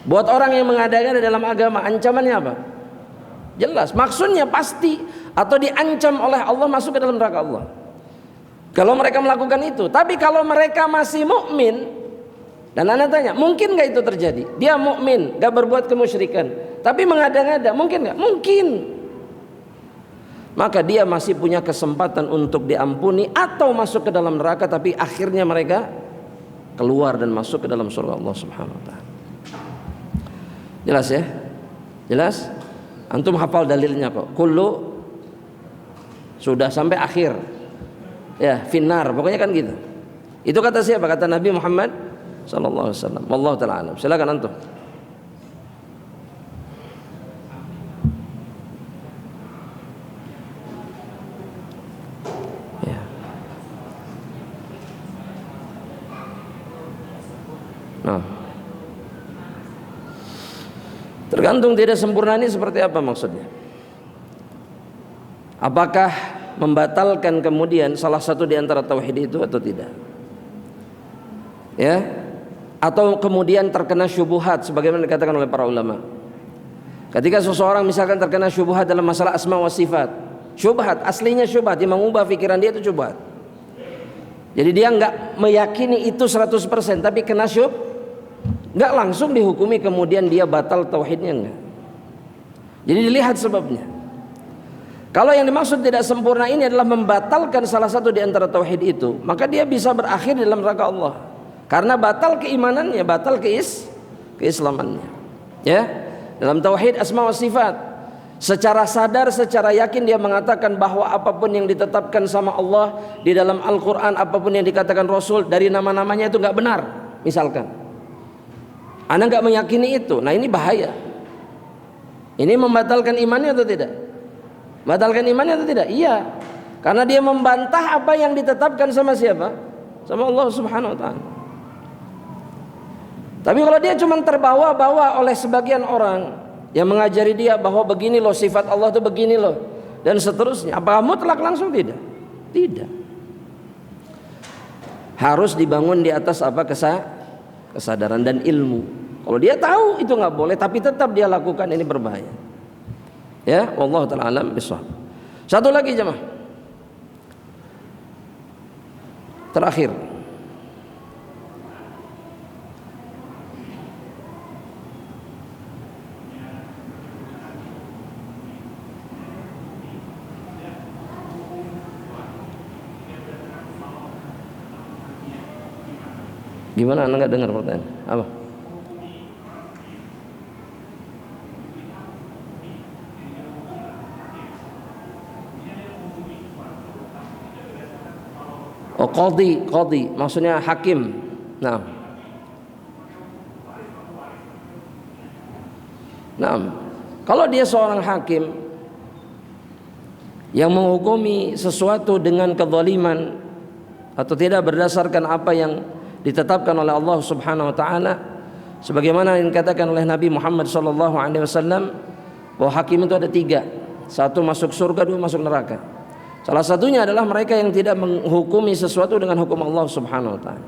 Buat orang yang mengadakan dalam agama, ancamannya apa? Jelas, maksudnya pasti atau diancam oleh Allah masuk ke dalam neraka Allah. Kalau mereka melakukan itu. Tapi kalau mereka masih mukmin, dan anda tanya, mungkin nggak itu terjadi? Dia mukmin, nggak berbuat kemusyrikan, tapi mengada-ngada, mungkin nggak? Mungkin. maka dia masih punya kesempatan untuk diampuni atau masuk ke dalam neraka, tapi akhirnya mereka keluar dan masuk ke dalam surga Allah Subhanahu wa taala. Jelas ya? Jelas? Antum hafal dalilnya kok. Kullu sudah sampai akhir. Ya, finnar, pokoknya kan gitu. Itu kata siapa? Kata Nabi Muhammad sallallahu alaihi wasallam. Wallahu taala alam. Silakan antum. Ya. Nah. Tergantung tidak sempurna ini seperti apa maksudnya. Apakah membatalkan kemudian salah satu di antara tauhid itu atau tidak? Ya, atau kemudian terkena syubhat sebagaimana dikatakan oleh para ulama. Ketika seseorang misalkan terkena syubhat dalam masalah asma wa sifat, syubhat aslinya syubhat yang mengubah pikiran dia itu syubhat. Jadi dia enggak meyakini itu 100%, tapi kena enggak langsung dihukumi kemudian dia batal tauhidnya, enggak. Jadi dilihat sebabnya. Kalau yang dimaksud tidak sempurna ini adalah membatalkan salah satu di antara tauhid itu, maka dia bisa berakhir dalam neraka Allah. Karena batal keimanannya, batal keislamannya. Ya, dalam tauhid asma wa sifat, secara sadar, secara yakin dia mengatakan bahwa apapun yang ditetapkan sama Allah di dalam Al-Quran, apapun yang dikatakan Rasul dari nama-namanya itu nggak benar. Misalkan, Anda nggak meyakini itu, nah ini bahaya. Ini membatalkan imannya atau tidak? Batalkan imannya atau tidak? Iya, karena dia membantah apa yang ditetapkan sama siapa? Sama Allah Subhanahu wa taala. Tapi kalau dia cuma terbawa-bawa oleh sebagian orang yang mengajari dia bahwa begini loh sifat Allah itu begini loh dan seterusnya, apakah mutlak langsung? Tidak. Tidak. Harus dibangun di atas apa? Kesadaran dan ilmu. Kalau dia tahu itu nggak boleh tapi tetap dia lakukan, ini berbahaya. Ya, wallahu ta'ala alam bishawab. Satu lagi jemaah. Terakhir. Gimana? Anda nggak dengar pertanyaan? Apa? Oh, qadhi, maksudnya hakim. Nah, kalau dia seorang hakim yang menghukumi sesuatu dengan kezaliman atau tidak berdasarkan apa yang ditetapkan oleh Allah Subhanahu wa taala, sebagaimana yang dikatakan oleh Nabi Muhammad sallallahu alaihi wasallam bahwa hakim itu ada 3. Satu masuk surga, 2 masuk neraka. Salah satunya adalah mereka yang tidak menghukumi sesuatu dengan hukum Allah Subhanahu wa taala.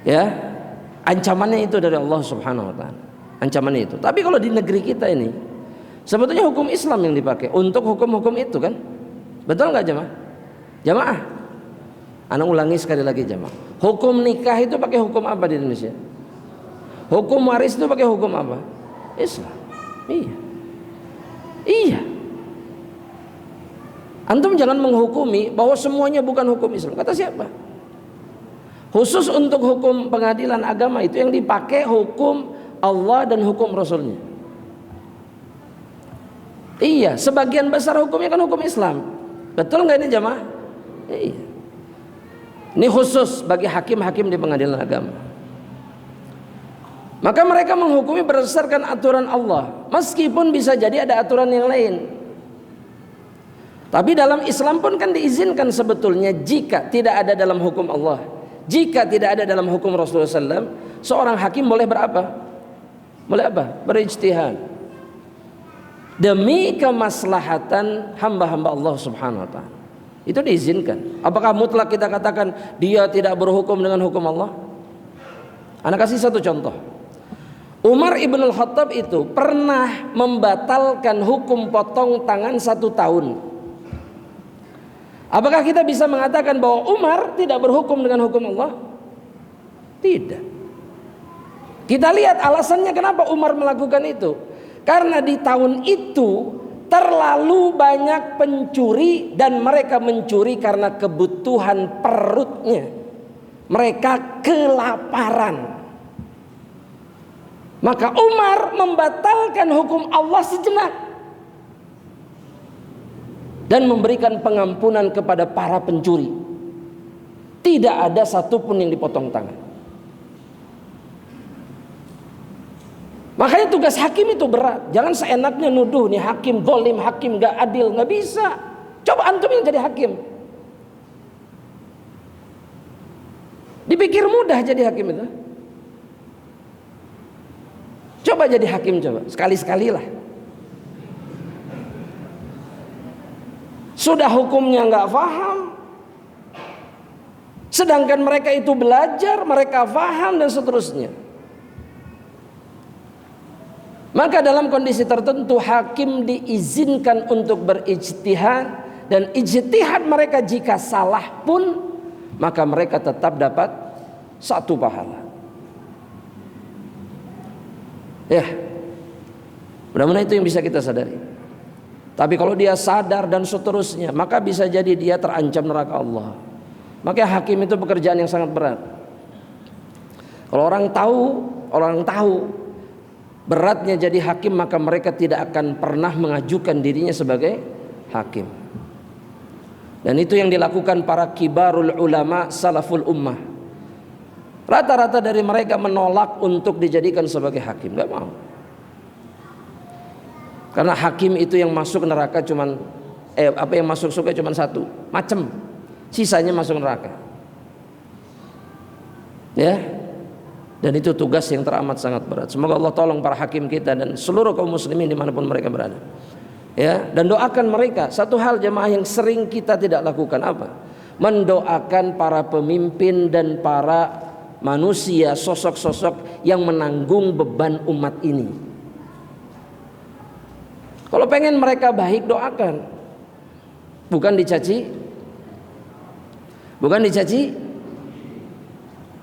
Ya, ancamannya itu dari Allah Subhanahu wa taala. Ancamannya itu. Tapi kalau di negeri kita ini sebetulnya hukum Islam yang dipakai untuk hukum-hukum itu kan? Betul enggak jemaah? Jamaah. Ana ulangi sekali lagi jemaah. Hukum nikah itu pakai hukum apa di Indonesia? Hukum waris itu pakai hukum apa? Islam. Iya. Iya. Antum jangan menghukumi bahwa semuanya bukan hukum Islam. Kata siapa? Khusus untuk hukum pengadilan agama itu yang dipakai hukum Allah dan hukum Rasulnya. Iya, sebagian besar hukumnya kan hukum Islam. Betul nggak ini jamaah? Iya. Ini khusus bagi hakim-hakim di pengadilan agama. Maka mereka menghukumi berdasarkan aturan Allah, meskipun bisa jadi ada aturan yang lain. Tapi dalam Islam pun kan diizinkan sebetulnya jika tidak ada dalam hukum Allah, jika tidak ada dalam hukum Rasulullah SAW, seorang hakim boleh berapa? Boleh apa? Berijtihad demi kemaslahatan hamba-hamba Allah Subhanahu wa taala. Itu diizinkan. Apakah mutlak kita katakan dia tidak berhukum dengan hukum Allah? Anak kasih satu contoh. Umar ibn al-Khattab itu pernah membatalkan hukum potong tangan 1 tahun. Apakah kita bisa mengatakan bahwa Umar tidak berhukum dengan hukum Allah? Tidak. Kita lihat alasannya kenapa Umar melakukan itu. Karena di tahun itu terlalu banyak pencuri dan mereka mencuri karena kebutuhan perutnya. Mereka kelaparan. Maka Umar membatalkan hukum Allah sejenak dan memberikan pengampunan kepada para pencuri. Tidak ada satupun yang dipotong tangan. Makanya tugas hakim itu berat. Jangan seenaknya nuduh nih hakim zalim, hakim gak adil. Gak bisa. Coba antum yang jadi hakim. Dipikir mudah jadi hakim itu. Coba jadi hakim, coba sekali-sekali lah. Sudah hukumnya nggak paham, sedangkan mereka itu belajar, mereka paham dan seterusnya. Maka dalam kondisi tertentu hakim diizinkan untuk berijtihad, dan ijtihad mereka jika salah pun maka mereka tetap dapat satu pahala. Ya, mudah-mudahan itu yang bisa kita sadari. Tapi kalau dia sadar dan seterusnya, maka bisa jadi dia terancam neraka Allah. Maka hakim itu pekerjaan yang sangat berat. Kalau orang tahu beratnya jadi hakim, maka mereka tidak akan pernah mengajukan dirinya sebagai hakim. Dan itu yang dilakukan para kibarul ulama salaful ummah. Rata-rata dari mereka menolak untuk dijadikan sebagai hakim, gak mau. Karena hakim itu yang masuk neraka cuman yang masuk surga cuman satu macam, sisanya masuk neraka. Ya. Dan itu tugas yang teramat sangat berat. Semoga Allah tolong para hakim kita dan seluruh kaum muslimin dimanapun mereka berada. Ya, dan doakan mereka. Satu hal jemaah yang sering kita tidak lakukan apa? Mendoakan para pemimpin dan para manusia, sosok-sosok yang menanggung beban umat ini. Kalau pengen mereka baik, doakan. Bukan dicaci. Bukan dicaci.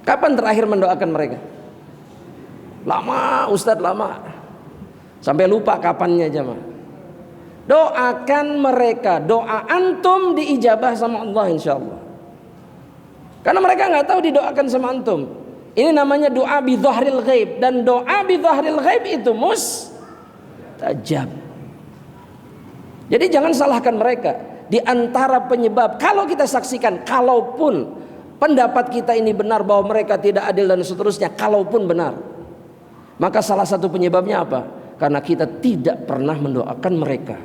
Kapan terakhir mendoakan mereka? Lama, Ustadz, lama. Sampai lupa kapannya jemaah. Doakan mereka. Doa antum diijabah sama Allah insyaallah. Karena mereka nggak tahu didoakan sama antum. Ini namanya doa bi dhahril ghaib, dan doa bi dhahril ghaib itu mustajab. Jadi jangan salahkan mereka. Di antara penyebab, kalau kita saksikan, kalaupun pendapat kita ini benar bahwa mereka tidak adil dan seterusnya, kalaupun benar, maka salah satu penyebabnya apa? Karena kita tidak pernah mendoakan mereka.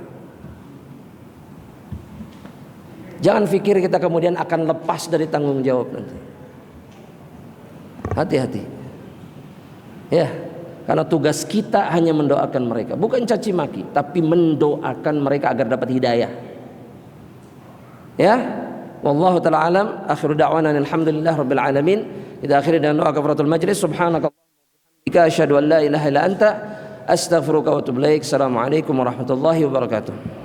Jangan pikir kita kemudian akan lepas dari tanggung jawab nanti. Hati-hati. Ya, karena tugas kita hanya mendoakan mereka, bukan caci maki, tapi mendoakan mereka agar dapat hidayah. Ya, wallahu taala alam. Akhiru da'wana alhamdulillah rabbil alamin. Kita akhiri dengan doa kafaratul majlis. Subhanakallahumma wa bihamdika asyhadu an la ilaha illa anta astaghfiruka wa atubu ilaik. Assalamualaikum warahmatullahi wabarakatuh.